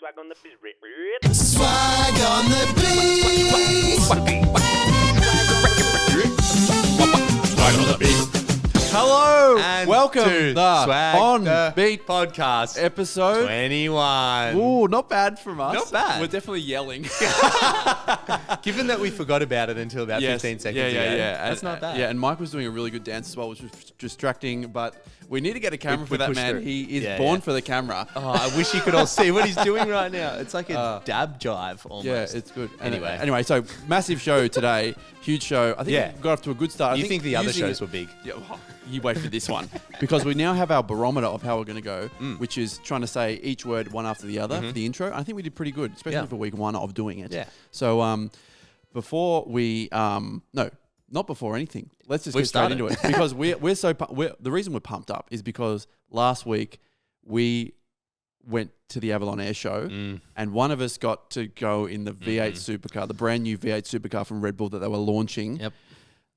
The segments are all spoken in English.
Swag on the beat. Swag on the beat. Swag on the beat. Hello, And welcome to the Swag On the Beat Podcast episode 21. Ooh, not bad from us. Not bad. We're definitely yelling. Given that we forgot about it until about 15 seconds ago. That's not bad. Yeah, and Mike was doing a really good dance as well, which was distracting, but we need to get a camera for We that pushed man. through. He is born for the camera. Oh, I wish you could all see what he's doing right now. It's like a dab jive almost. Yeah, it's good. Anyway, So massive show today, huge show. I think we got off to a good start. You think the other shows were big? Yeah, well, you wait for this one. Because we now have our barometer of how we're going to go, which is trying to say each word one after the other for the intro. I think we did pretty good, especially for week one of doing it. Yeah. So before we, not before anything. Let's just We've get straight started. into it. Because the reason we're pumped up is because last week we went to the Avalon Air Show and one of us got to go in the V8 supercar, the brand new V8 supercar from Red Bull that they were launching. Yep.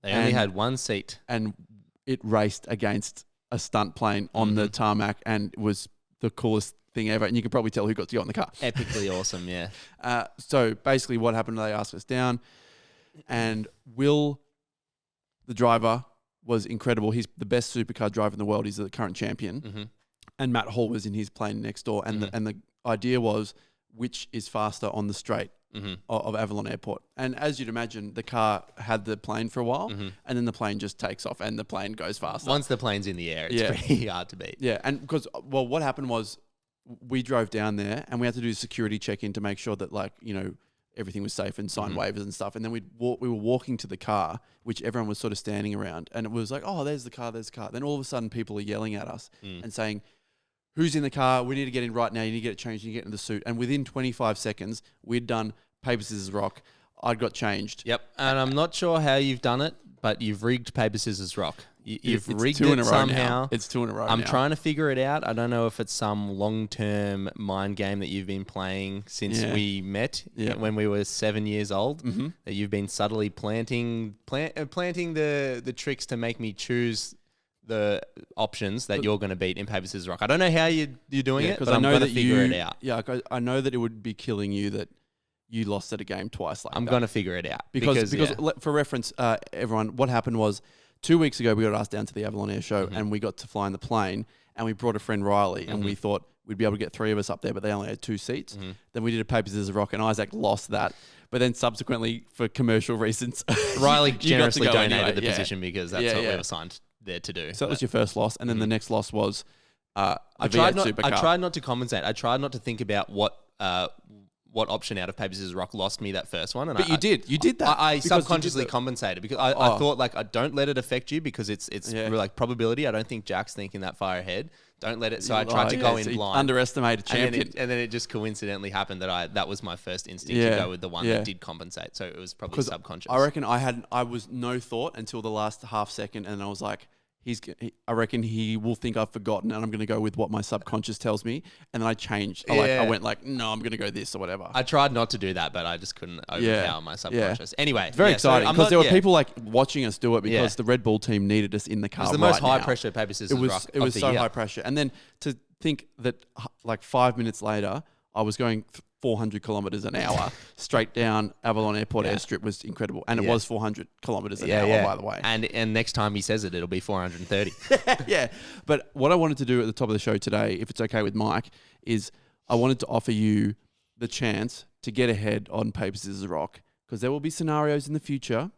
They only had one seat. And it raced against a stunt plane on the tarmac and it was the coolest thing ever. And you can probably tell who got to go in the car. Epically awesome, yeah. So basically what happened, they asked us down and Will, the driver, was incredible. He's the best supercar driver in the world. He's the current champion. And Matt Hall was in his plane next door. And the idea was which is faster on the straight of Avalon Airport. And as you'd imagine, the car had the plane for a while and then the plane just takes off and the plane goes faster. Once the plane's in the air, it's pretty hard to beat. Yeah, and because, well, what happened was we drove down there and we had to do a security check-in to make sure that, like, you know, everything was safe and sign waivers and stuff. And then we were walking to the car, which everyone was sort of standing around. And it was like, oh, there's the car, there's the car. Then all of a sudden people are yelling at us and saying, who's in the car? We need to get in right now. You need to get it changed. You need to get in the suit. And within 25 seconds, we'd done paper, scissors, rock. I'd got changed. Yep. And I'm not sure how you've done it, but you've rigged paper, scissors, rock. You've rigged two in it a row somehow. now. It's 2 in a row I'm now. trying to figure it out. I don't know if it's some long-term mind game that you've been playing since we met when we were 7 years old. That you've been subtly planting the tricks to make me choose the options that you're going to beat in paper, scissors, rock. I don't know how you're doing it, but I'm going to figure it out. Yeah, I know that it would be killing you that you lost at a game twice like that. I'm going to figure it out. Because for reference, everyone, what happened was 2 weeks ago we got asked down to the Avalon Air Show and we got to fly in the plane and we brought a friend Riley and we thought we'd be able to get 3 of us up there, but they only had 2 seats. Then we did a paper, scissors, rock and Isaac lost that. But then subsequently, for commercial reasons, Riley you generously got to go donated anyway. the position because that's what we were signed there to do. So that was your first loss. And then the next loss was I tried not to compensate. I tried not to think about what option out of paper, scissors, rock lost me that first one. And you did that. I subconsciously compensated because I thought, like, I don't let it affect you because it's like probability. I don't think Jack's thinking that far ahead. Don't let it. So I tried to go in blind. Underestimate a champion. And then it just coincidentally happened that was my first instinct to go with the one that did compensate. So it was probably subconscious. I reckon I was no thought until the last half second and I was like, I reckon he will think I've forgotten and I'm going to go with what my subconscious tells me. And then I changed. I went like, no, I'm going to go this or whatever. I tried not to do that, but I just couldn't overpower my subconscious. Anyway. It's very exciting because there were people like watching us do it because the Red Bull team needed us in the car. It was the most high pressure paper, scissors, rock. It was so high pressure. And then to think that like 5 minutes later, I was going 400 kilometers an hour straight down Avalon Airport airstrip was incredible. And it was 400 kilometers an hour, by the way. And next time he says it'll be 430. Yeah. But what I wanted to do at the top of the show today, if it's okay with Mike, is I wanted to offer you the chance to get ahead on paper, scissors, rock. Because there will be scenarios in the future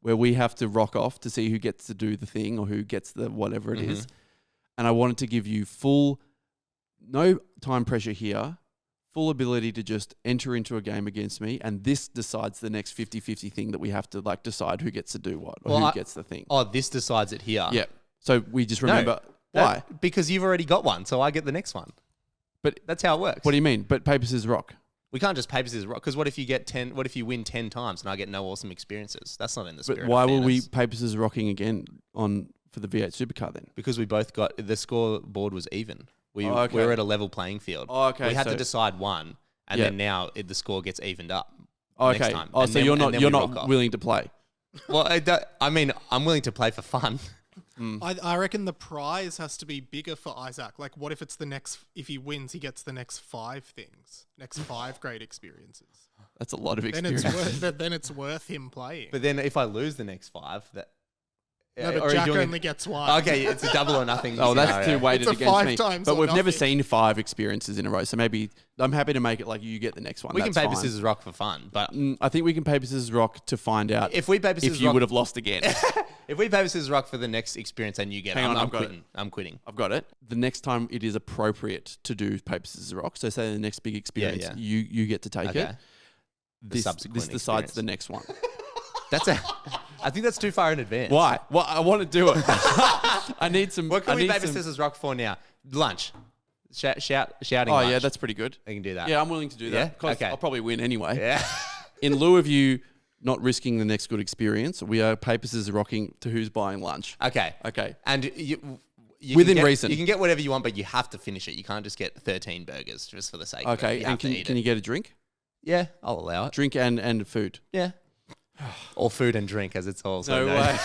where we have to rock off to see who gets to do the thing or who gets the whatever it is. And I wanted to give you no time pressure here, full ability to just enter into a game against me, and this decides the next 50-50 thing that we have to like decide who gets to do what or who gets the thing. Oh, this decides it here. Yeah. So we just remember why? Because you've already got one, so I get the next one. But that's how it works. What do you mean? But paper, scissors, rock. We can't just paper, scissors, rock. Because what if you win 10 times and I get no awesome experiences? That's not in the spirit. But why of were we fairness. paper, scissors, rocking again for the V8 supercar then? Because we both got the scoreboard was even. We were at a level playing field. Oh, okay. We had to decide one. And then now the score gets evened up. Okay. Next time. Oh, And so then- you're and then not we rock off. willing to play. Well, I'm willing to play for fun. I reckon the prize has to be bigger for Isaac. Like, what if it's if he wins, he gets the next 5 things, next 5 great experiences. That's a lot of Then experience. then it's worth him playing. But then if I lose the next 5, No, but Jack only gets 1. Okay, it's a double or nothing. Oh, that's scenario. too weighted It's a against 5 me. times But or we've never nothing. seen 5 experiences in a row, so maybe I'm happy to make it like you get the next one. We can That's paper, fine. scissors, rock for fun. But I think we can paper scissors rock to find out if we paper, scissors, if you rock, would have lost again. if we paper, scissors, rock for the next experience and you get Hang it, on, I'm I've got quitting. I'm quitting. I've got it. The next time it is appropriate to do paper scissors rock. So say the next big experience, yeah. you get to take Okay. it. This subsequent decides experience. the next one. I think that's too far in advance. Why? Well, I want to do it. I need some. What can I we need paper, some- scissors, rock for now? Lunch. Shouting Oh lunch. yeah, that's pretty good. I can do that. Yeah, I'm willing to do Yeah? that. 'Cause Okay. I'll probably win anyway. Yeah. In lieu of you not risking the next good experience, we are paper scissors rocking to who's buying lunch. Okay. Okay. And you Within can get, reason. You can get whatever you want, but you have to finish it. You can't just get 13 burgers just for the sake of it. Okay. You And have to can eat you it. get a drink? Yeah, I'll allow it. Drink and food. Yeah. Or food and drink, as it's also No known. way.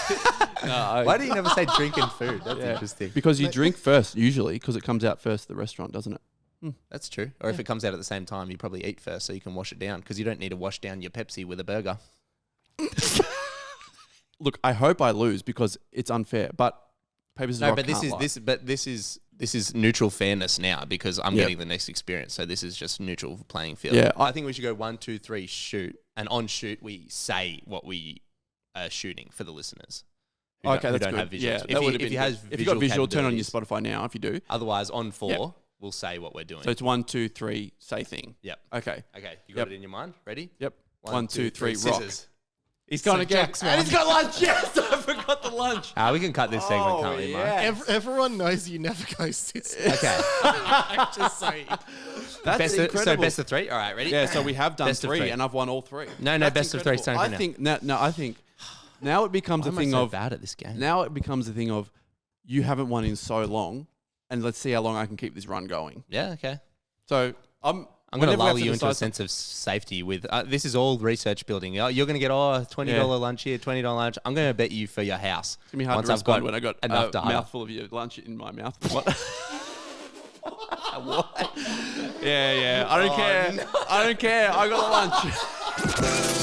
No, Why do you never say drink and food? That's interesting. Because you drink first, usually, because it comes out first at the restaurant, doesn't it? That's true. Or if it comes out at the same time, you probably eat first so you can wash it down because you don't need to wash down your Pepsi with a burger. Look, I hope I lose because it's unfair. But paper scissors No, rock but can't lie. this is neutral fairness now because I'm Yeah. getting the next experience. So this is just neutral playing field. Yeah, I think we should go 1, 2, 3, shoot, and on shoot we say what we are shooting for the listeners. Who Okay, that's don't good. have visuals. Yeah, if that would have if been you has good. If you got visual, turn on your capabilities. Spotify now. If you do, Otherwise, on 4, Yep. we'll say what we're doing. so it's 1, 2, 3, say thing. Yep. Okay. Okay, you got Yep. it in your mind? Ready? Yep. 1, 2, 3, rock. scissors. He's gone So again. Jack's And he's won. got lunch. Yes, I forgot the lunch. We can cut this segment, can't we, Mark? Everyone knows you never go scissors. Okay. I'm just saying. That's incredible. best of 3. All right, ready? Yeah, so we have done Best of 3, three. and I've won all 3. No, That's best of 3 incredible. starting I from now. think now it becomes Why a am I thing so of bad at this game? now it becomes a thing of you haven't won in so long, and let's see how long I can keep this run going. Yeah, okay. So I'm I'm going to whenever we lull have you into a decide sense of safety with this is all research building. You're going to get $20 lunch here, $20 lunch. I'm going to bet you for your house. It's gonna be hard once to I've respond got when I got enough a data. mouthful of your lunch in my mouth. What? What? Yeah. I don't care. no. I don't care. I got the lunch.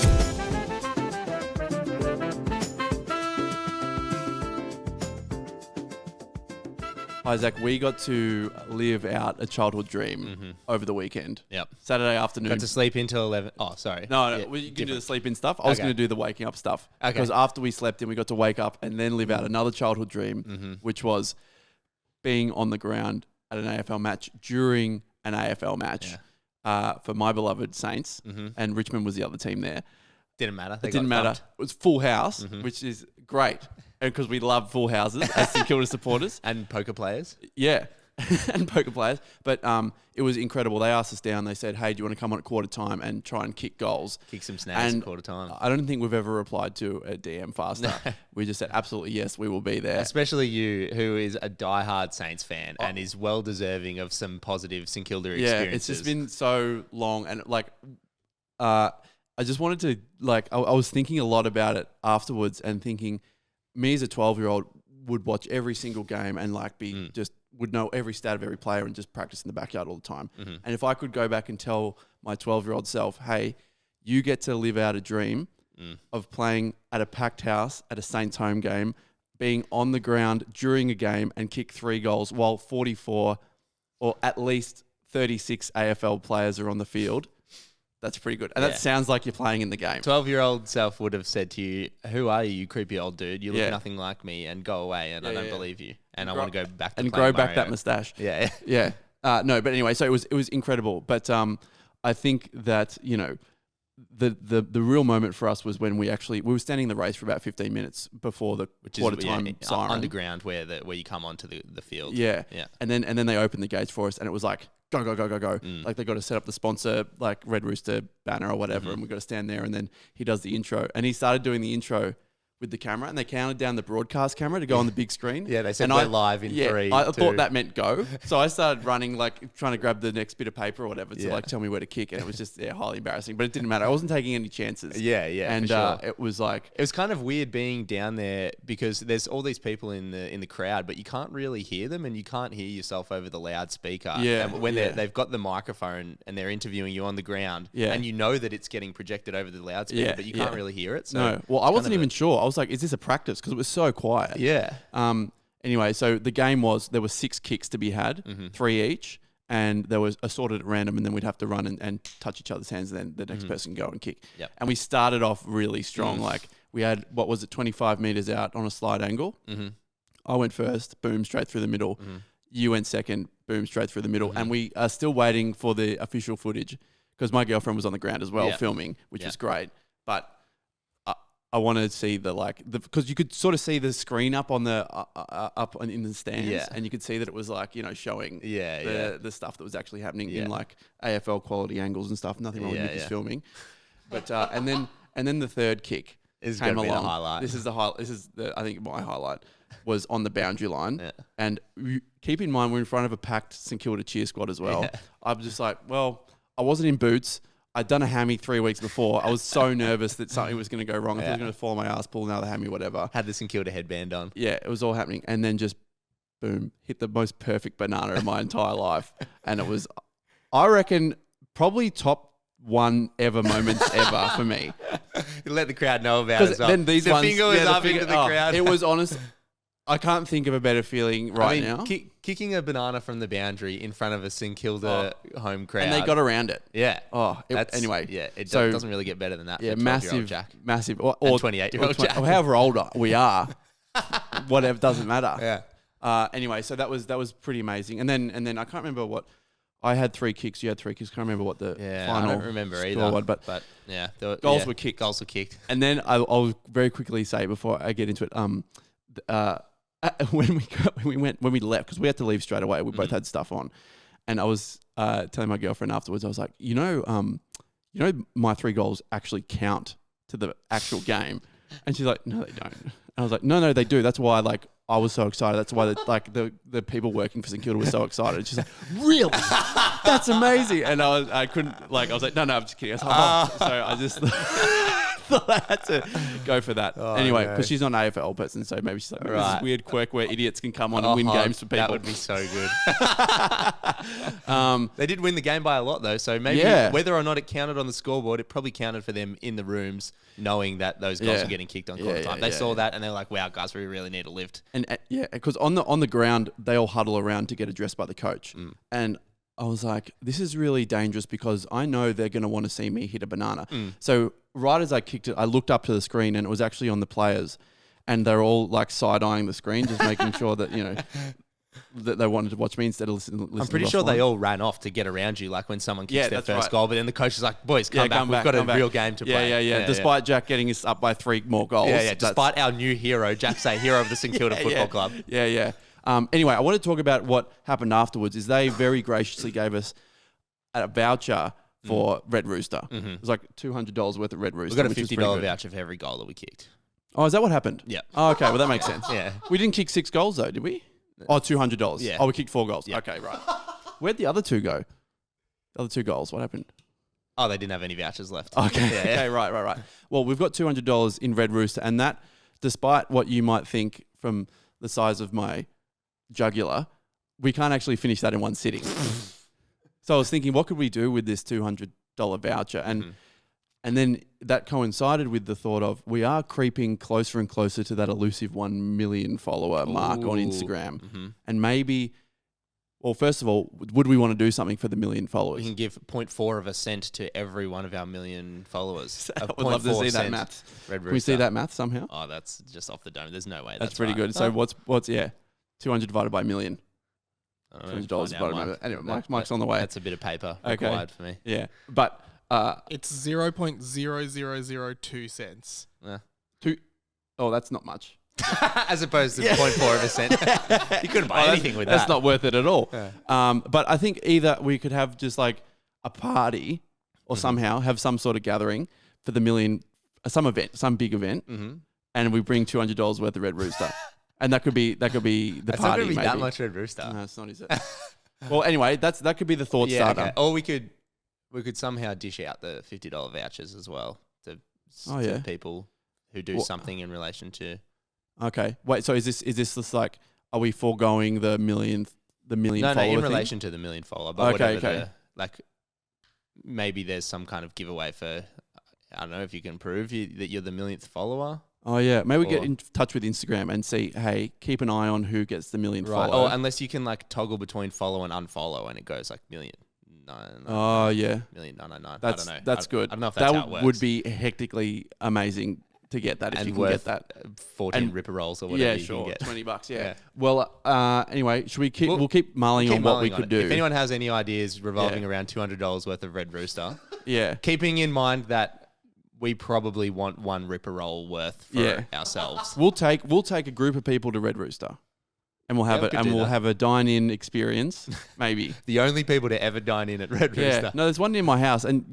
Isaac, we got to live out a childhood dream over the weekend. Yep. Saturday afternoon. Got to sleep until 11. Oh, sorry. No, Yeah, well, you can do the different. sleep in stuff. I was Okay. going to do the waking up stuff. Okay. Because after we slept in, we got to wake up and then live out another childhood dream, which was being on the ground at an AFL match during an AFL match for my beloved Saints. And Richmond was the other team there. Didn't matter. It didn't matter. It was full house, which is great. And because we love full houses as St Kilda supporters. And poker players. Yeah. And poker players. But it was incredible. They asked us down. They said, hey, do you want to come on at quarter time and try and kick goals? Kick some snags And at quarter time. I don't think we've ever replied to a DM faster. We just said, absolutely, yes, we will be there. Especially you, who is a diehard Saints fan and is well deserving of some positive St Kilda Yeah, experiences. it's just been so long. And I just wanted to, I was thinking a lot about it afterwards and thinking, me as a 12-year-old would watch every single game and would know every stat of every player and just practice in the backyard all the time. And if I could go back and tell my 12-year-old self, hey, you get to live out a dream of playing at a packed house at a Saints home game, being on the ground during a game and kick 3 goals while 44 or at least 36 AFL players are on the field. That's pretty good. And Yeah. that sounds like you're playing in the game. 12-year-old self would have said to you, who are you, you creepy old dude? You look Yeah. nothing like me and go away and I don't believe you. And I Grow- want to go back to and playing grow back that Mario. moustache. Yeah. Yeah. No, but anyway, so it was incredible. But I think that, the real moment for us was when we were standing in the race for about 15 minutes before the Which quarter is time siren. underground where you come onto the field. Yeah. Yeah. And then they opened the gates for us and it was like, go, go, go, go, go. Like they got to set up the sponsor, like Red Rooster banner or whatever. And we got to stand there and then he does the intro. And he started doing the intro with the camera, and they counted down the broadcast camera to go on the big screen. Yeah, they said and we're live in 3, I 2. thought that meant go. So I started running, like trying to grab the next bit of paper or whatever to like tell me where to kick, and it was just highly embarrassing. But it didn't matter. I wasn't taking any chances. Yeah, and for sure. it was like it was kind of weird being down there because there's all these people in the crowd, but you can't really hear them, and you can't hear yourself over the loudspeaker. Yeah, and when they've got the microphone and they're interviewing you on the ground, and you know that it's getting projected over the loudspeaker, but you can't really hear it. So no, well, I wasn't even sure. I was like, is this a practice? Because it was so quiet. Yeah. Anyway, so the game was, there were 6 kicks to be had, 3 each, and there was assorted at random, and then we'd have to run and touch each other's hands, and then the next person can go and kick. Yep. And we started off really strong. Like we had, 25 meters out on a slide angle. I went first, boom, straight through the middle. You went second, boom, straight through the middle. And we are still waiting for the official footage because my girlfriend was on the ground as well filming, which was great. But I wanted to see because you could sort of see the screen up on the in the stands, and you could see that it was like showing the stuff that was actually happening in like AFL quality angles and stuff. Nothing wrong with me just filming, but and then the third kick came along. The highlight. This is the highlight. This is I think my highlight was on the boundary line, and keep in mind we're in front of a packed St Kilda cheer squad as well. I'm just like, well, I wasn't in boots. I'd done a hammy 3 weeks before. I was so nervous that something was going to go wrong. I thought I was going to fall on my ass, pull another hammy, whatever. Had the St Kilda headband on. Yeah, it was all happening. And then just, boom, hit the most perfect banana of my entire life. And it was, I reckon, probably top 1 ever moments ever for me. You let the crowd know about it as well. Then these the ones, finger was up into the crowd. It was honest. I can't think of a better feeling now. Kicking a banana from the boundary in front of a St Kilda home crowd. And they got around it. Yeah. Anyway. Yeah, it doesn't really get better than that. Yeah, for massive, Jack. massive. Or 28-year-old Jack. However old we are, whatever, doesn't matter. Yeah. Anyway, so that was pretty amazing. And then I can't remember what, I had 3 kicks, you had 3 kicks. Can't remember what the final I don't remember score either. was, but yeah, goals were kicked. Goals were kicked. And then I'll very quickly say before I get into it, when we left, because we had to leave straight away, we both had stuff on, and I was telling my girlfriend afterwards, I was like, my 3 goals actually count to the actual game, and she's like, no, they don't. And I was like, no, they do. That's why I was so excited. That's why the people working for St Kilda were so excited. And she's like, really? That's amazing. And I couldn't I was like, no, I'm just kidding. I was like, so I just thought I had to go for that. Anyway, because she's not an AFL person, so maybe she's like, this is weird quirk where idiots can come on and win games for people. That would be so good. They did win the game by a lot though, so maybe whether or not it counted on the scoreboard, it probably counted for them in the rooms, knowing that those goals were getting kicked on quarter time. They saw that and they're like, wow, guys, we really need a lift. And because on the ground, they all huddle around to get addressed by the coach. And I was like, this is really dangerous because I know they're going to want to see me hit a banana. So right as I kicked it, I looked up to the screen and it was actually on the players, and they're all like side-eyeing the screen, just making sure that, that they wanted to watch me instead of listening. I'm pretty sure they all ran off to get around you, like when someone kicks their first goal, but then the coach is like, boys, come back. We've got a real game to play. Yeah. Despite Jack getting us up by 3 more goals. Yeah. Despite our new hero, Jack's a hero of the St Kilda Football Club. Yeah. Anyway, I want to talk about what happened afterwards. Is they very graciously gave us a voucher for Red Rooster. It was like $200 worth of Red Rooster. We got a $50 voucher for every goal that we kicked. Oh, is that what happened? Yeah. Oh, okay. Well, that makes sense. Yeah. We didn't kick 6 goals though, did we? Oh, $200. Yeah. Oh, we kicked 4 goals. Yeah. Okay, right. Where'd the other 2 go? The other 2 goals. What happened? Oh, they didn't have any vouchers left. Okay. Okay. Right. Well, we've got $200 in Red Rooster, and that, despite what you might think from the size of my jugular, we can't actually finish that in one sitting. So I was thinking, what could we do with this $200 voucher? And then that coincided with the thought of, we are creeping closer and closer to that elusive 1 million follower mark on Instagram. And maybe, well, first of all, would we want to do something for the 1 million followers? We can give 0.4 of a cent to every one of our 1 million followers. I would love to see that math. Can we see that math somehow? Oh, that's just off the dome. There's no way. That's pretty good. So what's 200 divided by a million? $200 divided by a million. Anyway, Mike's on the way. That's a bit of paper required for me. Yeah, but it's 0.0002 cents. Oh, that's not much. As opposed to 0.4 of a cent. You couldn't buy anything with that. That's not worth it at all. But I think either we could have just like a party or somehow have some sort of gathering for the 1 million, some event, some big event. and we bring $200 worth of Red Rooster, and that could be the It's party. not going to be maybe. that much Red Rooster. No, it's not, is it? Well, anyway, that could be the thought Yeah, starter. okay. Or we could somehow dish out the $50 vouchers as well to people who do something in relation to. Okay, wait. So is this just like, are we foregoing the million No, follower in thing? relation to the million follower. But Okay, whatever okay. like maybe there's some kind of giveaway for, I don't know if you can prove that you're the millionth follower. Oh yeah, maybe we get Or- in touch with Instagram and see. Hey, keep an eye on who gets the millionth Right. follower. Or unless you can like toggle between follow and unfollow, and it goes like million. Oh yeah, Million 999. that's I don't know. that's good. I don't know if that's that how it works. would be hectically amazing to get that if and you can worth get that. 14 And- ripper rolls or whatever Yeah, you sure. can get. $20. Yeah. Yeah. Well, anyway, should we keep? We'll keep mulling Keep on what mulling we on could it. do. If anyone has any ideas revolving around $200 worth of Red Rooster, Yeah. keeping in mind that we probably want one ripper roll worth for ourselves. We'll take a group of people to Red Rooster, and we'll have we could do we'll that. have a dine-in experience, maybe. The only people to ever dine in at Red Yeah. Rooster. No, there's one near my house, and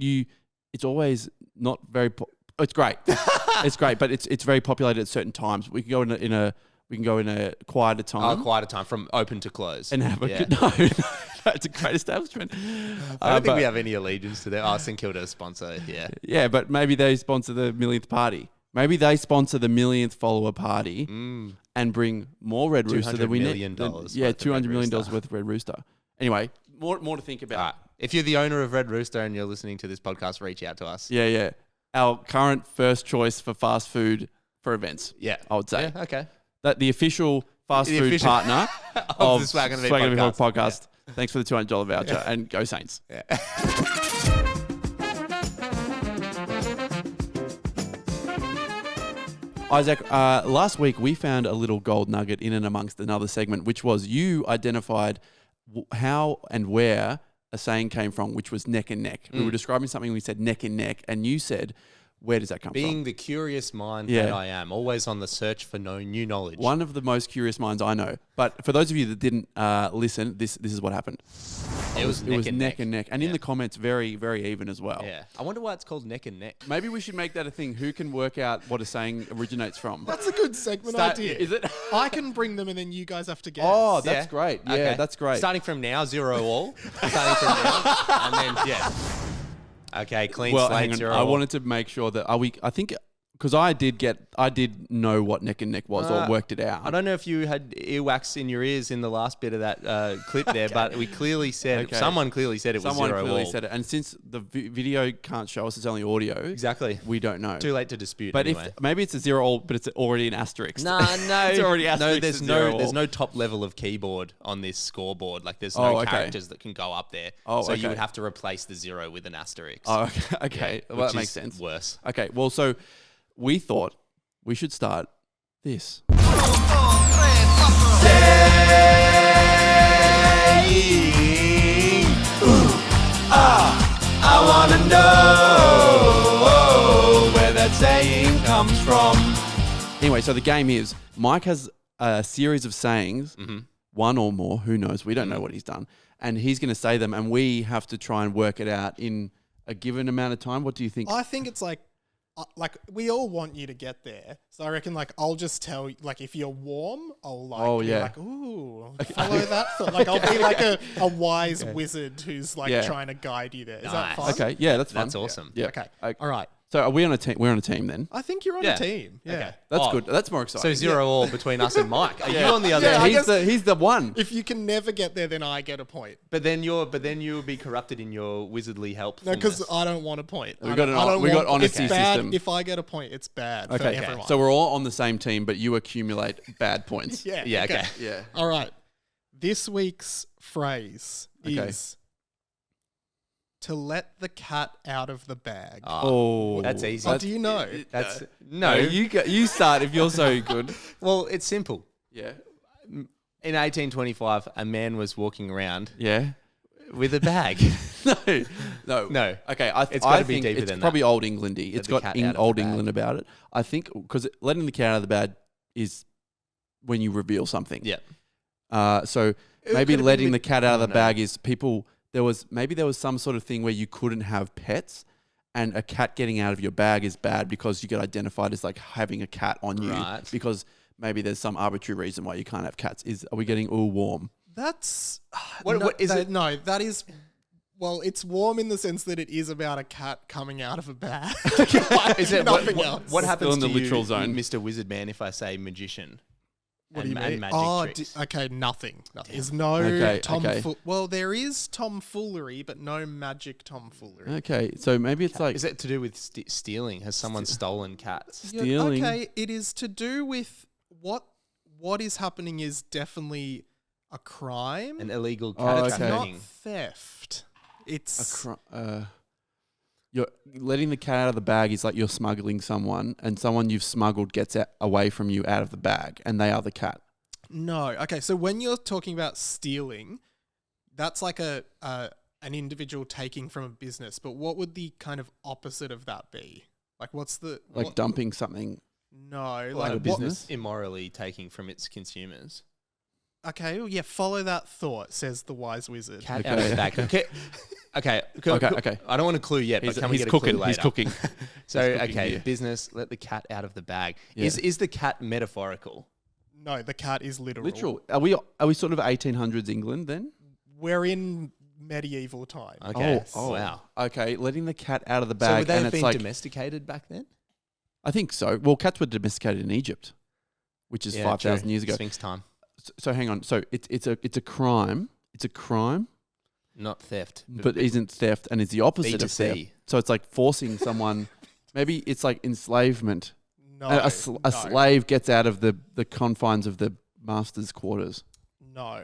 it's always not very. It's great. It's great, but it's very populated at certain times. We can go in a quieter time. Quite a time from open to close. And have a Yeah. good no, it's a great establishment. I don't think we have any allegiance to them. Oh, St Kilda sponsor, yeah. Yeah, but maybe they sponsor the millionth party. Maybe they sponsor the millionth follower party and bring more Red Rooster than we $200 need. million worth Yeah, of $200 Red million Rooster. worth of Red Rooster. Anyway, more to think about. All right. If you're the owner of Red Rooster and you're listening to this podcast, reach out to us. Yeah. Our current first choice for fast food for events. Yeah. I would say. Yeah, okay. That the official fast food official- partner Of of the Swag and the Beat Swag and the Beat podcast. podcast. Thanks for the $200 voucher and go Saints. Yeah. Isaac, last week we found a little gold nugget in and amongst another segment, which was you identified how and where a saying came from, which was neck and neck. We were describing something, we said neck and neck, and you said, where does that come Being from? the curious mind Yeah. that I am, always on the search for new knowledge. One of the most curious minds I know. But for those of you that didn't listen, this is what happened. It was It was neck neck and neck. And in the comments, very, very even as well. Yeah. I wonder why it's called neck and neck. Maybe we should make that a thing. Who can work out what a saying originates from? That's a good segment idea. Is it? I can bring them and then you guys have to guess. Oh, that's Yeah. great. Yeah, Okay. that's great. Starting from now, 0 all. Starting from now. And then, yeah. Okay, clean Well, slate, hang on. 0 I all. wanted to make sure that I think because I did know what neck and neck was or worked it out. I don't know if you had earwax in your ears in the last bit of that clip there, but we clearly said, Okay. someone clearly said it was Someone 0 clearly all. said it, and since the video can't show us, it's only audio. Exactly. We don't know. Too late to dispute. But anyway. if maybe it's a 0 all, but it's already an asterisk. No, it's already asterisk. there's to 0 there's all. no top level of keyboard on this scoreboard. Like there's Oh, no okay. characters that can go up there. Oh, so you okay. would have to replace the 0 with an asterisk. Oh, okay. Okay. Yeah, Well, which that makes is sense. Worse. Okay. Well, so we thought we should start this. I wanna know where that saying comes from. Anyway, so the game is Mike has a series of sayings, one or more, who knows? We don't know what he's done. And he's going to say them, and we have to try and work it out in a given amount of time. What do you think? I think it's like we all want you to get there. So I reckon I'll just tell you, if you're warm, I'll be ooh, follow that thought. I'll be like a wise wizard who's trying to guide you there. Is that Nice. fun? Okay, yeah, that's fun. That's awesome. Yeah. Okay. Okay. All right. So are we on a team? We're on a team then. I think you're on Yeah. a team. Yeah. Okay. That's Oh, good. That's more exciting. So 0 all between us and Mike. Are you on the other Yeah, Yeah, I team? guess- he's the one. If you can never get there, then I get a point. But then you'll be corrupted in your wizardly help. No, because I don't want a point. We I got don't- an- I don't we got want- honesty it's bad. system. If I get a point, it's bad for Okay, everyone. so we're all on the same team, but you accumulate bad points. yeah. Yeah, okay. Yeah. All right. This week's phrase Okay. is to let the cat out of the bag. Oh, That's easy. Oh, do you know? That's No, no. you start if you're so good. Well, it's simple. Yeah. In 1825, a man was walking around Yeah. with a bag. No. No. Okay, It's I gotta be think deeper it's than probably old Englandy. It's the got cat out of the old bag. England about it. I think because letting the cat out of the bag is when you reveal something. Yeah. So It maybe could've letting been the cat out of the no. bag is people. There was some sort of thing where you couldn't have pets, and a cat getting out of your bag is bad because you get identified as like having a cat on you because maybe there's some arbitrary reason why you can't have cats. Are we getting all warm? That's what is it? No, that is. Well, it's warm in the sense that it is about a cat coming out of a bag. Is it nothing else? What happens in the to literal you, zone, Mr. Wizard Man, if I say magician? What do you mean? And magic tricks. Okay, nothing. There's no tomfoolery. Well, there is tomfoolery, but no magic tomfoolery. Okay, so maybe it's like... Is it to do with stealing? Has someone stolen cats? Stealing? Okay, it is to do with what is happening is definitely a crime. An illegal cat It's trafficking. not theft. It's you're letting the cat out of the bag is like you're smuggling someone, and someone you've smuggled gets away from you out of the bag, and they are the cat. No. Okay, so when you're talking about stealing, that's like an individual taking from a business. But what would the kind of opposite of that be? Like, what's the dumping something? No, like a business immorally taking from its consumers. Okay, well, yeah, follow that thought, says the wise wizard. Cat out of the bag. Okay. I don't want to clue yet, but can we get a clue later? He's cooking. So, He's cooking here. Business, let the cat out of the bag. Yeah. Is the cat metaphorical? No, the cat is literal. Literal. Are we sort of 1800s England then? We're in medieval time. Okay. Oh, wow. Okay, letting the cat out of the So bag. would they and have it's been like, domesticated back then? I think so. Well, cats were domesticated in Egypt, which is 5,000 years ago. Sphinx time. So hang on. So it's a crime. It's a crime, not theft, but isn't theft, and is the opposite of theft. B2C. So it's like forcing someone. Maybe it's like enslavement. No, A slave gets out of the confines of the master's quarters. No.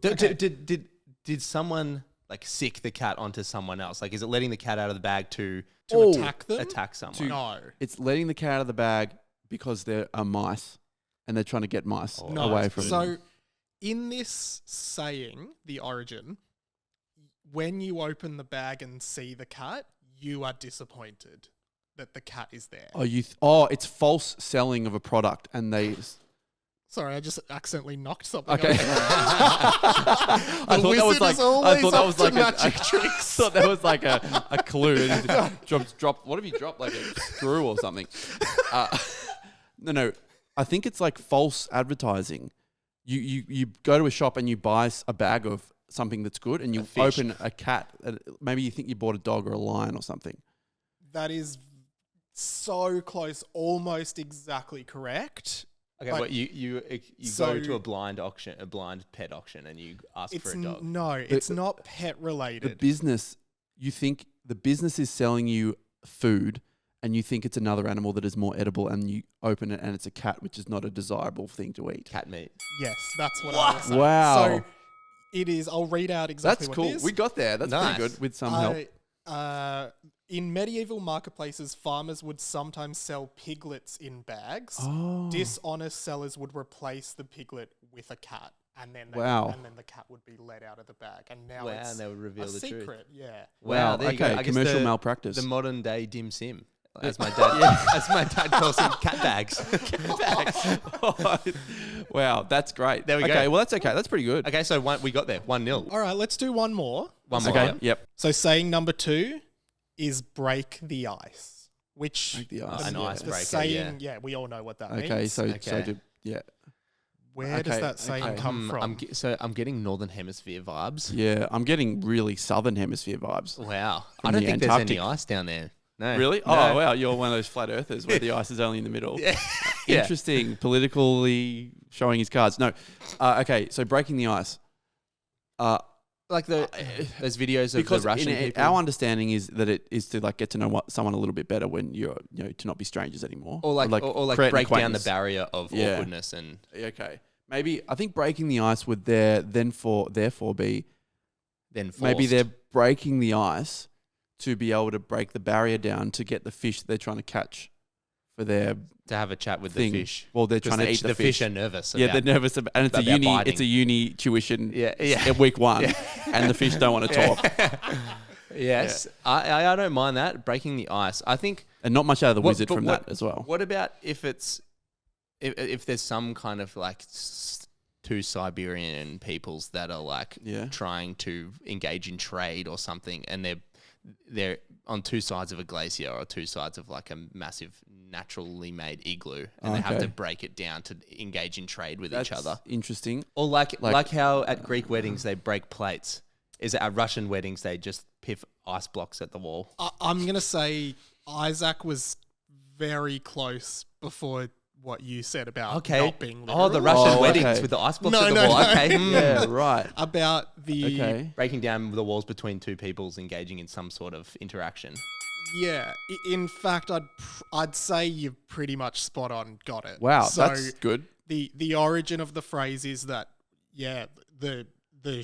Did someone like sick the cat onto someone else? Like, is it letting the cat out of the bag to attack them? Attack someone? No. It's letting the cat out of the bag because there are mice, and they're trying to get mice away from. So, in this saying, the origin, when you open the bag and see the cat, you are disappointed that the cat is there. It's false selling of a product, and they. Sorry, I just accidentally knocked something. Okay. Over. I thought that was like. I thought that was like magic tricks. I thought that was like a clue. Drop. What have you dropped? Like a screw or something? No. I think it's like false advertising. You go to a shop and you buy a bag of something that's good, and you open a cat. Maybe you think you bought a dog or a lion or something. That is so close, almost exactly correct. Okay, but you go to a blind auction, a blind pet auction, and you ask for a dog. No, it's not pet related. The business, you think the business is selling you food, and you think it's another animal that is more edible, and you open it and it's a cat, which is not a desirable thing to eat. Cat meat. Yes, that's what I was saying. Wow. So it is. I'll read out exactly That's what cool. it is. We got there. That's Nice. pretty good with some help. In medieval marketplaces, farmers would sometimes sell piglets in bags. Oh. Dishonest sellers would replace the piglet with a cat, and then the cat would be let out of the bag. And now it's and they would reveal a the truth. secret. Yeah. Wow. There you go. Okay. I guess Commercial malpractice. The modern day dim sim. As my dad calls them, cat bags. Wow, that's great. There we go. Okay, well, that's okay. That's pretty good. Okay, so we got there. 1-0. All right, let's do one more. One more. Okay, Yeah. yep. So saying number 2 is break the ice, which Break the ice. An the icebreaker, saying, yeah, we all know what that Okay, means. so Okay. yeah. Where does okay, that saying okay. come from? I'm getting Northern Hemisphere vibes. Yeah, I'm getting really Southern Hemisphere vibes. Wow. From I don't the think there's Antarctic. any ice down there. No. Really? No. Oh, wow, you're one of those flat earthers where the ice is only in the middle. Yeah. Interesting, politically showing his cards. No. Okay, so breaking the ice. Like those videos of Because the Russian people. our understanding is that it is to like get to know someone a little bit better when you're, to not be strangers anymore. Or like create an break down the acquaintance. barrier of awkwardness and Okay. Maybe, I think breaking the ice would therefore be, then forced. maybe they're breaking the ice to be able to break the barrier down to get the fish that they're trying to catch for their to have a chat with thing. the fish. Well, they're trying to eat the fish. Are nervous. Yeah, they're nervous about, and it's about biting. it's a uni tuition. Yeah. At week 1, and the fish don't want to talk, Yes, I don't mind that breaking the ice. I think, and not much out of the wizard from that as well. What about if there's some kind of like two Siberian peoples that are like trying to engage in trade or something, and they're on two sides of a glacier or two sides of like a massive naturally made igloo, and they have to break it down to engage in trade with each other. Interesting. Or like how at Greek weddings they break plates. Is it at Russian weddings they just piff ice blocks at the wall? I'm going to say Isaac was very close before what you said about not being literal. Oh, the Russian weddings with the ice blocks at the wall. No. Okay. Yeah, right. About the... Breaking down the walls between two peoples engaging in some sort of interaction. Yeah. In fact, I'd say you've pretty much spot on got it. Wow, so that's good. The origin of the phrase is that, the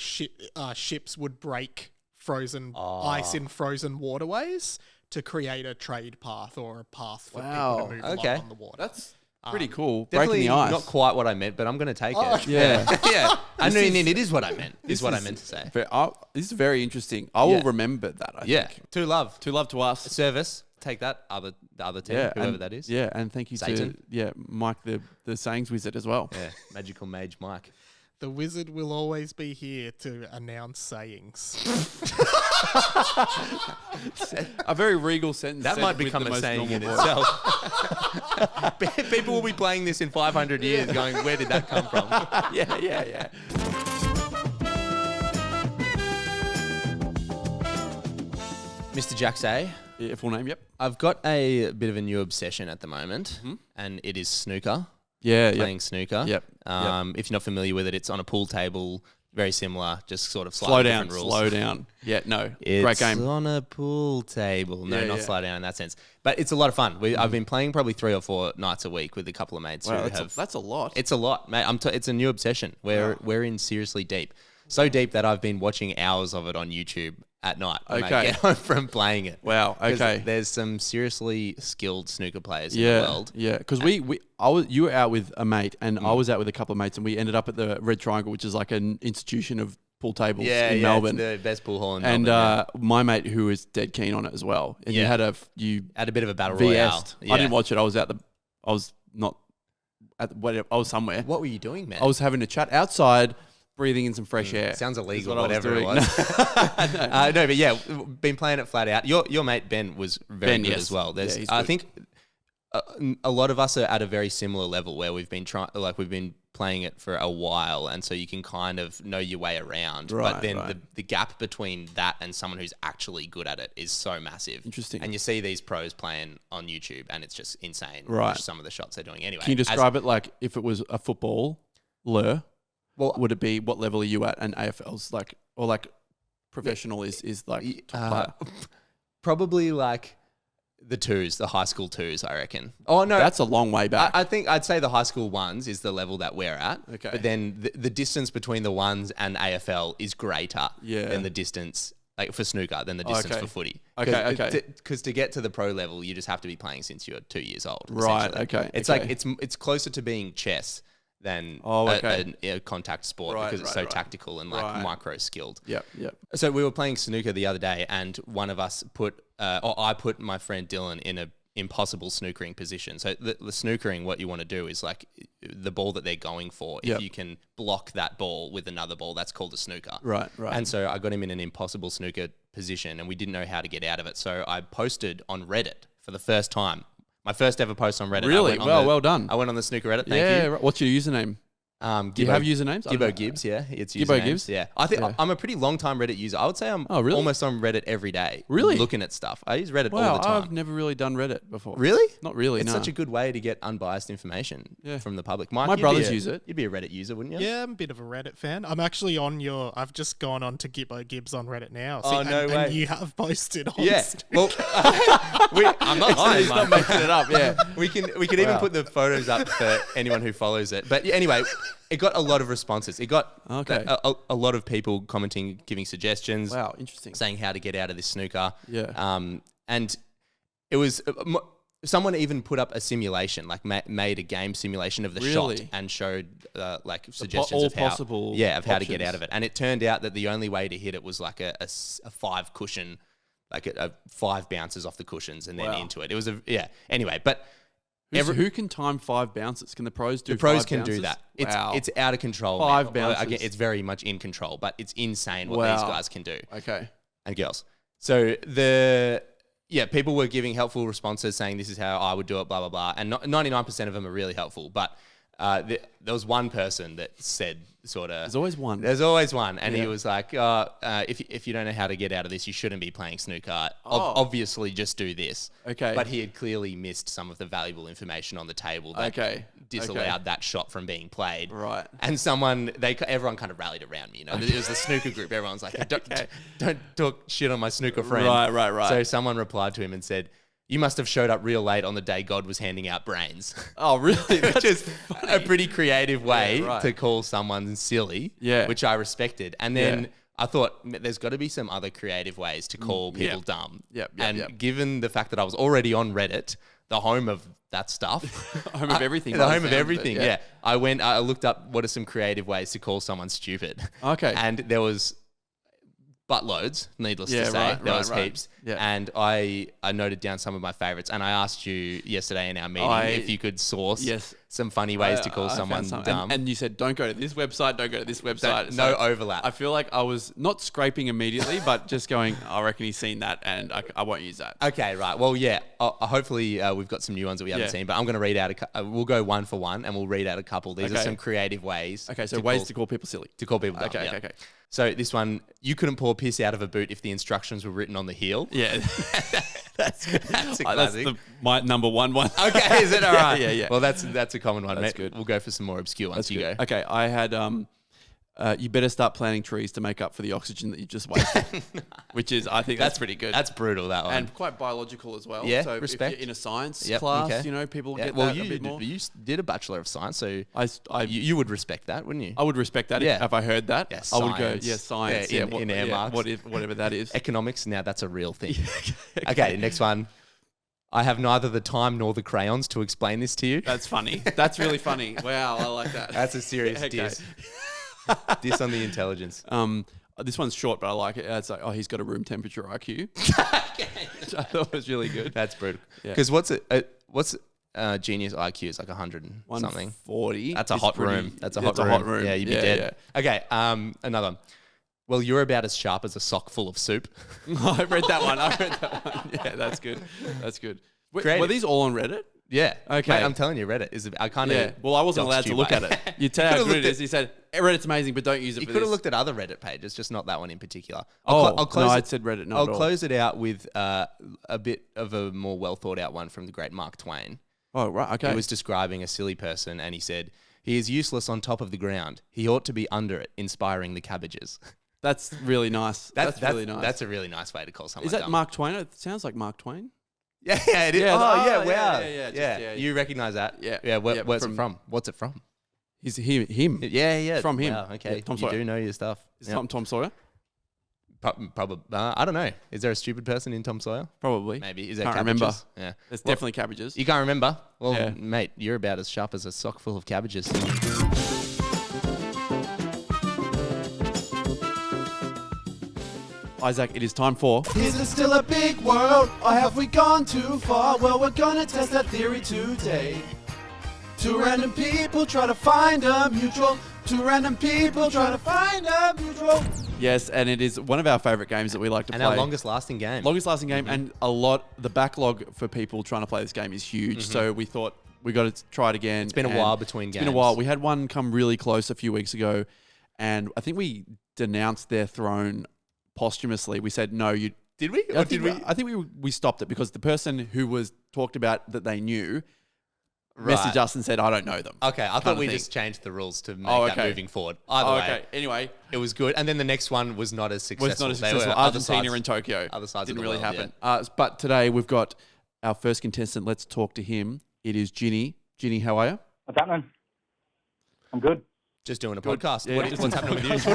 ships would break frozen ice in frozen waterways to create a trade path or a path for people to move along on the water. That's pretty cool. Definitely Breaking the ice. not quite what I meant, but I'm going to take it. Yeah. Yeah. I mean, it is what I meant. Is what I meant to say. This is very interesting. I will remember that, I think. To love. To love to us. Service. Take that. The other team, whoever that is. Yeah, and thank you Satan. to Mike, the sayings wizard as well. Yeah, magical mage Mike. The wizard will always be here to announce sayings. A very regal sentence. That might become a saying in itself. People will be playing this in 500 years going, where did that come from? Yeah. Mr. Jaxay. Yeah, full name, yep. I've got a bit of a new obsession at the moment, and it is snooker. Yeah, Playing snooker. Yep. If you're not familiar with it, it's on a pool table, very similar, just sort of slightly different rules. Slow down. Yeah, no, it's great game. on a pool table. No, not yeah. slow down in that sense. But it's a lot of fun. I've been playing probably 3 or 4 nights a week with a couple of mates who have... That's a lot. It's a lot, mate. It's a new obsession. We're in seriously deep. So deep that I've been watching hours of it on YouTube at night when I get home from playing it. Wow, okay. There's some seriously skilled snooker players in the world. Yeah, because you were out with a mate and I was out with a couple of mates and we ended up at the Red Triangle, which is like an institution of pool tables in Melbourne. It's the best pool hall in Melbourne. And my mate who was dead keen on it as well. And you had a bit of a battle royale. I didn't watch it. I was somewhere. What were you doing, man? I was having a chat outside, breathing in some fresh air. Sounds illegal, whatever it was. No, but yeah, been playing it flat out. Your mate Ben was very good as well. I think a lot of us are at a very similar level where we've been playing it for a while, and so you can kind of know your way around. Right, but then the gap between that and someone who's actually good at it is so massive. Interesting. And you see these pros playing on YouTube, and it's just insane. Right. Some of the shots they're doing. Anyway, can you describe it like if it was a footballer? Well, would it be what level are you at? And AFL's professional is like top player. Probably like the high school twos, I reckon. Oh no, that's a long way back. I think I'd say the high school ones is the level that we're at. Okay, but then the distance between the ones and AFL is greater than the distance for snooker than the distance for footy. Okay. Because to get to the pro level, you just have to be playing since you're 2 years old. Right. Okay. It's like it's closer to being chess than a contact sport because it's so tactical and micro skilled. Yep. So we were playing snooker the other day, and one of us I put my friend Dylan in a impossible snookering position. So the snookering, what you want to do is like the ball that they're going for. If you can block that ball with another ball, that's called a snooker. Right. And so I got him in an impossible snooker position, and we didn't know how to get out of it. So I posted on Reddit for the first time. My first ever post on Reddit. Really? Well done. I went on the Snooker Reddit. Thank you. Right. What's your username? Do you have usernames? Gibbo Gibbs, it's Gibbo usernames. Gibbs? Yeah. I think I'm a pretty long time Reddit user. I would say I'm almost on Reddit every day. Really? Looking at stuff. I use Reddit all the time. I've never really done Reddit before. Really? Not really, It's such a good way to get unbiased information from the public. Mike, my brothers use it. You'd be a Reddit user, wouldn't you? Yeah, I'm a bit of a Reddit fan. I'm actually I've just gone on to Gibbo Gibbs on Reddit now. Oh, no way. And you have posted on Well, I'm not lying. He's not making it up, yeah. We can even put the photos up for anyone who follows it. But anyway, it got a lot of responses. It got a lot of people commenting, giving suggestions. Wow, interesting. Saying how to get out of this snooker. Yeah. And it was... someone even put up a simulation, like made a game simulation of the shot and showed suggestions of how to get out of it. And it turned out that the only way to hit it was like a 5 cushion, like a 5 bounces off the cushions and then into it. It was anyway, but... Who can time 5 bounces? Can the pros do 5 bounces? The pros can do that. It's out of control. 5 bounces. Again, it's very much in control, but it's insane what these guys can do. Okay. And girls. So the yeah, people were giving helpful responses saying this is how I would do it, blah, blah, blah. And 99% of them are really helpful. But there was one person that said sort of... There's always one. There's always one. And he was like, if you don't know how to get out of this, you shouldn't be playing snooker. Obviously, just do this. Okay. But he had clearly missed some of the valuable information on the table that disallowed that shot from being played. Right. And everyone kind of rallied around me. You know, it was the snooker group. Everyone's like, don't talk shit on my snooker friend. Right. So someone replied to him and said, you must have showed up real late on the day God was handing out brains. Oh, really? Which is a pretty creative way right. to call someone silly, which I respected. And then I thought there's got to be some other creative ways to call people dumb. Given the fact that I was already on Reddit, the home of that stuff. Home of everything. The home of everything, I looked up what are some creative ways to call someone stupid. Okay. And there was... buttloads, needless to say. There was heaps. Yeah. And I noted down some of my favorites. And I asked you yesterday in our meeting if you could source some funny ways to call someone dumb. And you said, don't go to this website, don't go to this website. No overlap. I feel like I was not scraping immediately, but just going, I reckon he's seen that and I won't use that. Okay, right. Well, yeah. Hopefully we've got some new ones that we haven't seen, but I'm going to read out we'll go one for one and we'll read out a couple. These are some creative ways. Okay, so ways to call people silly. To call people dumb. Okay. So this one, you couldn't pour piss out of a boot if the instructions were written on the heel. Yeah. that's a classic. That's my number one. Okay, is it? All right. Yeah. Well, that's a common one. That's good. We'll go for some more obscure ones. You go. Okay, I had you better start planting trees to make up for the oxygen that you just wasted, which is, I think that's pretty good. That's brutal, that one. And quite biological as well. Yeah, so respect. If you're in a science class, people get that a bit more. You did a Bachelor of Science, so I you would respect that, wouldn't you? I would respect that if I heard that. Yeah, I would go, science. In air marks. Whatever that is. Economics, now that's a real thing. Okay, next one. I have neither the time nor the crayons to explain this to you. That's funny. That's really funny. Wow, I like that. That's a serious diss. Diss on the intelligence. This one's short, but I like it. It's like, he's got a room temperature IQ. Which I thought was really good. That's brutal. Because what's genius IQ? It's like 100 and something. 140. That's a hot room. That's a hot room. Yeah, you'd be dead. Yeah. Okay, another one. Well, you're about as sharp as a sock full of soup. I read that one. Yeah, that's good. Were these all on Reddit? Yeah. Okay. Mate, I'm telling you, Reddit is. I kind of. Yeah. Well, I wasn't allowed to look at it. You tell how good it is. He said Reddit's amazing, but don't use it. You for could have looked at other Reddit pages, just not that one in particular. I said Reddit. I'll close it out with a bit of a more well thought out one from the great Mark Twain. Oh right, okay. He was describing a silly person, and he said, "He is useless on top of the ground. He ought to be under it, inspiring the cabbages." That's really nice. That's really nice. That's a really nice way to call someone. Is that dumb. Mark Twain? It sounds like Mark Twain. Yeah, it is. Yeah, wow. Yeah. You recognize that? Yeah. Where's it from? What's it from? He's him. Yeah. From him. Wow, okay. Yeah, Tom you Sawyer. do know your stuff. Is it Tom Sawyer? Probably. I don't know. Is there a stupid person in Tom Sawyer? Probably. Maybe. Is there Can't cabbages? remember. Yeah. There's definitely cabbages. You can't remember? Well, Yeah. mate, you're about as sharp as a sock full of cabbages. Isaac, it is time for... Is it still a big world, or have we gone too far? Well, we're gonna test that theory today. Two random people try to find a mutual. Two random people try to find a mutual. Yes, and it is one of our favourite games that we like to play. And our longest lasting game. And the backlog for people trying to play this game is huge. So we thought we got to try it again. It's been a while between games. It's been a while. We had one come really close a few weeks ago, and I think we denounced their throne posthumously. We said, no, you... Did we? I think we stopped it because the person who was talked about that they knew messaged us and said, I don't know them. Okay, I thought we just changed the rules to make that moving forward. Either way. Anyway. It was good. And then the next one was not as successful. Argentina and Tokyo. Other sides didn't of the really world, happen. Yeah. But today we've got our first contestant. Let's talk to him. It is Ginny. Ginny, how are you? What's happening? I'm good. Just doing a podcast. Yeah, What's happening with you?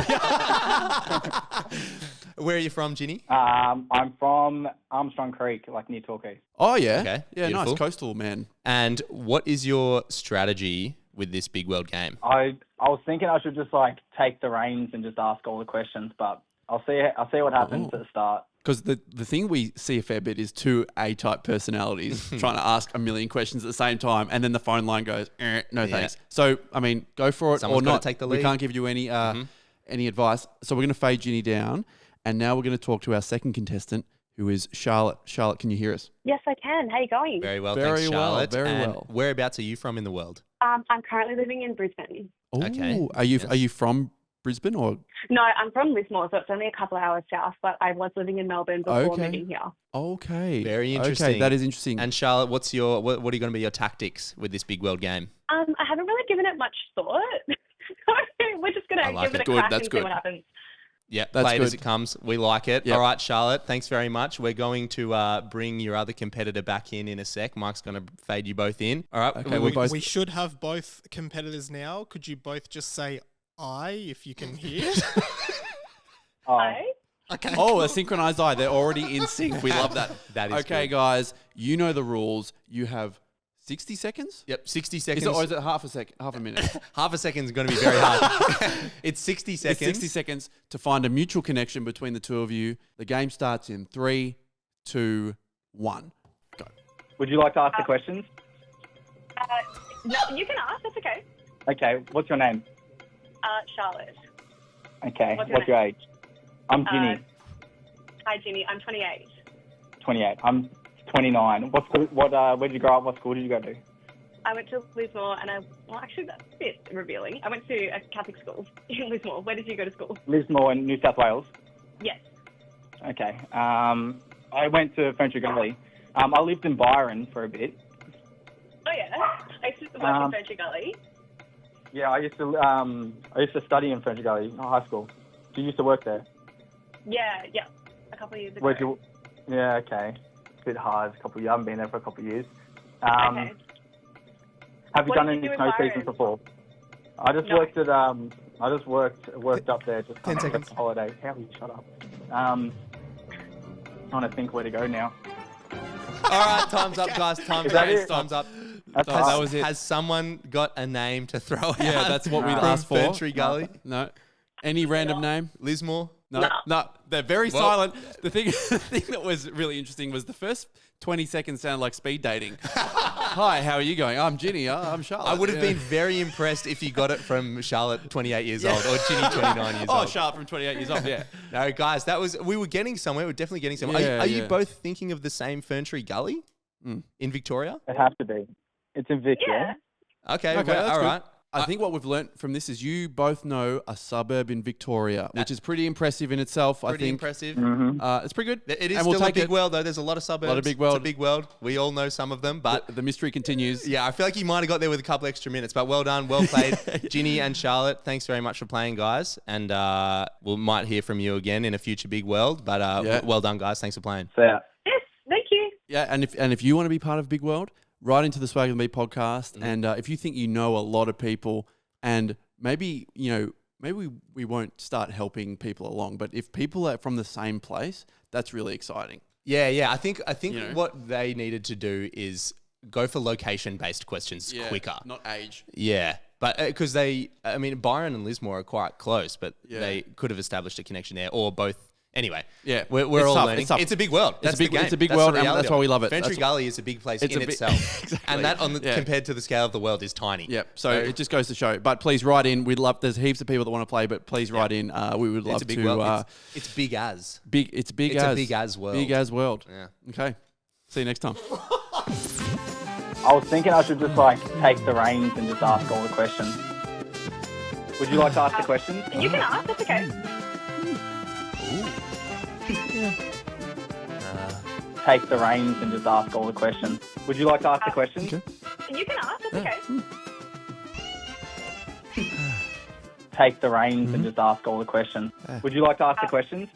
Where are you from, Ginny? I'm from Armstrong Creek, like near Torquay. Oh, yeah. Okay, Yeah, beautiful. nice. Coastal, man. And what is your strategy with this big world game? I was thinking I should just take the reins and just ask all the questions, but I'll see what happens at the start. Because the thing we see a fair bit is two A-type personalities trying to ask a million questions at the same time, and then the phone line goes, no thanks. So, I mean, go for it. Someone's or gotta not. take the lead. We can't give you any advice. So we're going to fade Ginny down, and now we're going to talk to our second contestant, who is Charlotte. Charlotte, can you hear us? Yes, I can. How are you going? Very well, Very thanks, well, Charlotte. very And well. Whereabouts are you from in the world? I'm currently living in Brisbane. Oh, Okay. Are you from Brisbane or? No, I'm from Lismore, so it's only a couple of hours south, but I was living in Melbourne before Okay. moving here. Okay. Very interesting. Okay, that is interesting. And Charlotte, what are going to be your tactics with this big world game? I haven't really given it much thought. We're just going I to like give it it. a Good, crack that's and good. see what happens. Yeah, That's play it as good. it comes. We like it. Yep. All right, Charlotte, thanks very much. We're going to bring your other competitor back in a sec. Mike's going to fade you both in. All right. Okay, we're both- We should have both competitors now. Could you both just say "I" if you can hear? Oh, Hi. Okay. Oh, a synchronized eye. They're already in sync. We love that. That is okay, good. guys. You know the rules. You have 60 seconds? Yep, 60 Is seconds. it, or is it half a minute? Half a second is going to be very hard. It's 60 seconds. It's 60 seconds to find a mutual connection between the two of you. The game starts in 3, 2, 1. Go. would you like to ask the questions? No, you can ask. That's okay. Okay, what's your name? Charlotte. Okay, What's what's your your age? I'm Ginny, Hi, Ginny. I'm 28. 28. I'm 29. Where did you grow up? What school did you go to? I went to Lismore, and actually, that's a bit revealing. I went to a Catholic school in Lismore. Where did you go to school? Lismore in New South Wales. Yes. Okay. I went to Ferntree Gully. I lived in Byron for a bit. Oh, yeah. I used to work in Ferntree Gully. Yeah, I used to study in Ferntree Gully high school. You used to work there. Yeah. A couple of years ago. Where'd you? Yeah, okay. A bit hard. I haven't been there for a couple of years. Okay. Have you What done did any you do in snow Byron? seasons before? I just No. worked at I just worked up there just 10 kind of seconds. for holiday. How you shut up? Trying to think where to go now. All right, time's up, guys. Time's Is that up. it? Time's up. That's That hard. was it. Has someone got a name to throw out? Yeah, that's what we'd from asked for. Ferntree Gully? No. Any random name? Lismore? No. They're very Well- silent. The thing that was really interesting was the first 20 seconds sounded like speed dating. Hi, how are you going? I'm Ginny. I'm Charlotte. I would have Yeah. been very impressed if you got it from Charlotte, 28 years old, or Ginny, 29 years Oh, old. Charlotte from 28 years old, yeah. No, guys, we were getting somewhere. We're definitely getting somewhere. Yeah, are you yeah. both thinking of the same Ferntree Gully in Victoria? It has to be. It's in Vic, Yeah. Okay, Okay, well, that's all good. right. I think what we've learnt from this is you both know a suburb in Victoria, which is pretty impressive in itself. I Pretty think impressive. It's pretty good. It is And we'll still a take big it. world, though. There's a lot of suburbs. big It's world. a big world. We all know some of them, but The mystery continues. yeah, I feel like you might have got there with a couple extra minutes. But well done, well played, Ginny and Charlotte. Thanks very much for playing, guys. And we might hear from you again in a future big world. But Yeah. well done, guys. Thanks for playing. So yeah. Yes, thank you. Yeah, and if you want to be part of Big World, write into the Swag with Me podcast. And if you think you know a lot of people, and maybe we won't start helping people along, but if people are from the same place, that's really exciting. Yeah. I think You know? what they needed to do is go for location-based questions quicker. not age. Yeah. But because Byron and Lismore are quite close, but Yeah. they could have established a connection there, or both. Anyway, Yeah. we're It's all tough, learning. it's tough. It's a big world. That's a big- the game. it's a big That's world, the and reality that's why we love it. Ferntree That's- Gully is a big place It's in a big- itself, Exactly. and that Yeah. compared to the scale of the world is tiny. Yep. So it just goes to show. But please write in. We'd love. There's heaps of people that want to play, but please write in. We would love It's a big to. world. It's big as. Big. It's big It's as. a big as world. Big as world. Yeah. Okay. See you next time. I was thinking I should just take the reins and just ask all the questions. Would you like to ask the questions? You can ask. That's okay. Take the reins and just ask all the questions. Would you like to ask the questions? Okay. You can ask. That's okay. Take the reins and just ask all the questions. Would you like to ask the questions?